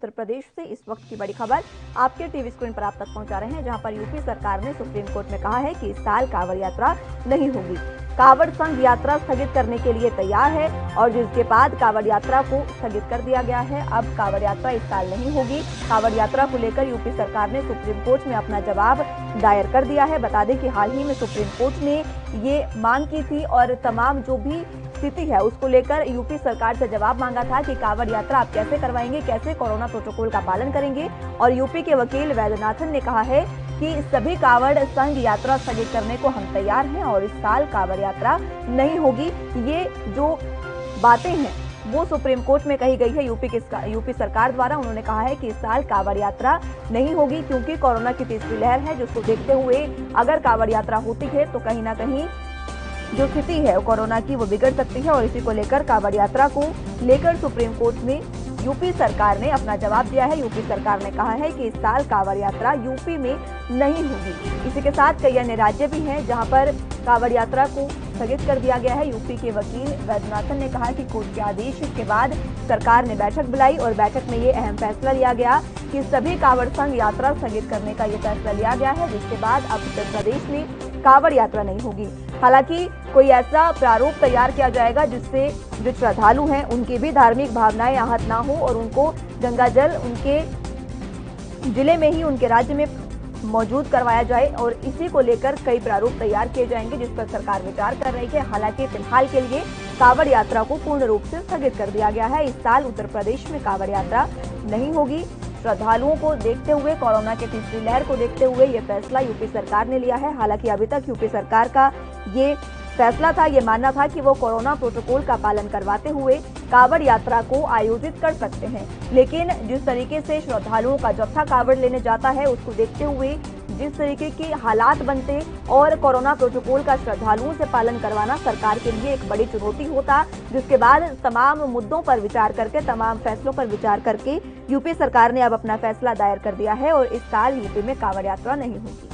उत्तर प्रदेश से इस वक्त की बड़ी खबर आपके टीवी स्क्रीन पर आप तक पहुंचा रहे हैं, जहां पर यूपी सरकार ने सुप्रीम कोर्ट में कहा है कि इस साल कांवड़ यात्रा नहीं होगी। कांवड़ संघ यात्रा स्थगित करने के लिए तैयार है और जिसके बाद कांवड़ यात्रा को स्थगित कर दिया गया है। अब कांवड़ यात्रा इस साल नहीं होगी। कांवड़ यात्रा को लेकर यूपी सरकार ने सुप्रीम कोर्ट में अपना जवाब दायर कर दिया है। बता दें कि हाल ही में सुप्रीम कोर्ट ने ये मांग की थी और तमाम जो भी स्थिति है उसको लेकर यूपी सरकार से जवाब मांगा था कि कांवड़ यात्रा आप कैसे करवाएंगे, कैसे कोरोना प्रोटोकॉल का पालन करेंगे। और यूपी के वकील वैद्यनाथन ने कहा है कि सभी कांवड़ संघ यात्रा स्थगित करने को हम तैयार हैं और इस साल कांवड़ यात्रा नहीं होगी। ये जो बातें हैं वो सुप्रीम कोर्ट में कही गई है यूपी सरकार द्वारा। उन्होंने कहा है कि इस साल कांवड़ यात्रा नहीं होगी क्योंकि कोरोना की तीसरी लहर है, जिसको देखते हुए अगर कांवड़ यात्रा होती है तो कहीं ना कहीं जो स्थिति है कोरोना की वो बिगड़ सकती है। और इसी को लेकर कांवड़ यात्रा को लेकर सुप्रीम कोर्ट में यूपी सरकार ने अपना जवाब दिया है। यूपी सरकार ने कहा है कि इस साल कांवड़ यात्रा यूपी में नहीं होगी। इसी के साथ कई अन्य राज्य भी हैं जहां पर कांवड़ यात्रा को स्थगित कर दिया गया है। यूपी के वकील वैद्यनाथन ने कहा कि कोर्ट के आदेश के बाद सरकार ने बैठक बुलाई और बैठक में ये अहम फैसला लिया गया कि सभी कांवड़ संघ यात्रा स्थगित करने का ये फैसला लिया गया है, जिसके बाद अब उत्तर प्रदेश में कांवड़ यात्रा नहीं होगी। हालांकि कोई ऐसा प्रारूप तैयार किया जाएगा जिससे जो श्रद्धालु हैं उनकी भी धार्मिक भावनाएं आहत ना हो और उनको गंगा जल उनके जिले में ही, उनके राज्य में मौजूद करवाया जाए। और इसी को लेकर कई प्रारूप तैयार किए जाएंगे जिस पर सरकार विचार कर रही है। हालांकि फिलहाल के लिए कांवड़ यात्रा को पूर्ण रूप से स्थगित कर दिया गया है। इस साल उत्तर प्रदेश में कांवड़ यात्रा नहीं होगी। श्रद्धालुओं को देखते हुए, कोरोना के तीसरी लहर को देखते हुए ये फैसला यूपी सरकार ने लिया है। हालांकि अभी तक यूपी सरकार का ये फैसला था, ये मानना था कि वो कोरोना प्रोटोकॉल का पालन करवाते हुए कांवड़ यात्रा को आयोजित कर सकते हैं। लेकिन जिस तरीके से श्रद्धालुओं का जत्था कांवड़ लेने जाता है उसको देखते हुए जिस तरीके के हालात बनते और कोरोना प्रोटोकॉल का श्रद्धालुओं से पालन करवाना सरकार के लिए एक बड़ी चुनौती होता, जिसके बाद तमाम मुद्दों पर विचार करके, तमाम फैसलों पर विचार करके यूपी सरकार ने अब अपना फैसला दायर कर दिया है और इस साल यूपी में कांवड़ यात्रा नहीं होगी।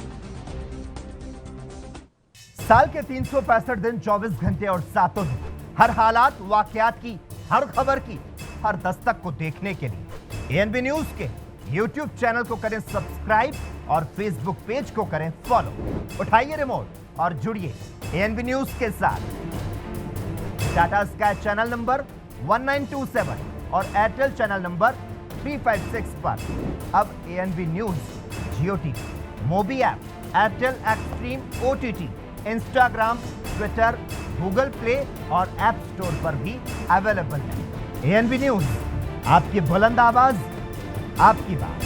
साल के 365 दिन 24 घंटे और 7 दिन हर हालात वाकयात की, हर खबर की, हर दस्तक को देखने के लिए एएनबी न्यूज के YouTube चैनल को करें सब्सक्राइब और Facebook पेज को करें फॉलो। उठाइए रिमोट और जुड़िए एएनबी न्यूज के साथ। टाटा स्काई चैनल नंबर 1927 और एयरटेल चैनल नंबर 356 पर अब ANB news Jio TV, Mobi app, Airtel Xstream OTT, Instagram, Twitter, Google Play और ऐप स्टोर पर भी अवेलेबल है। एएनबी न्यूज, आपकी बुलंद आवाज, आपकी बात।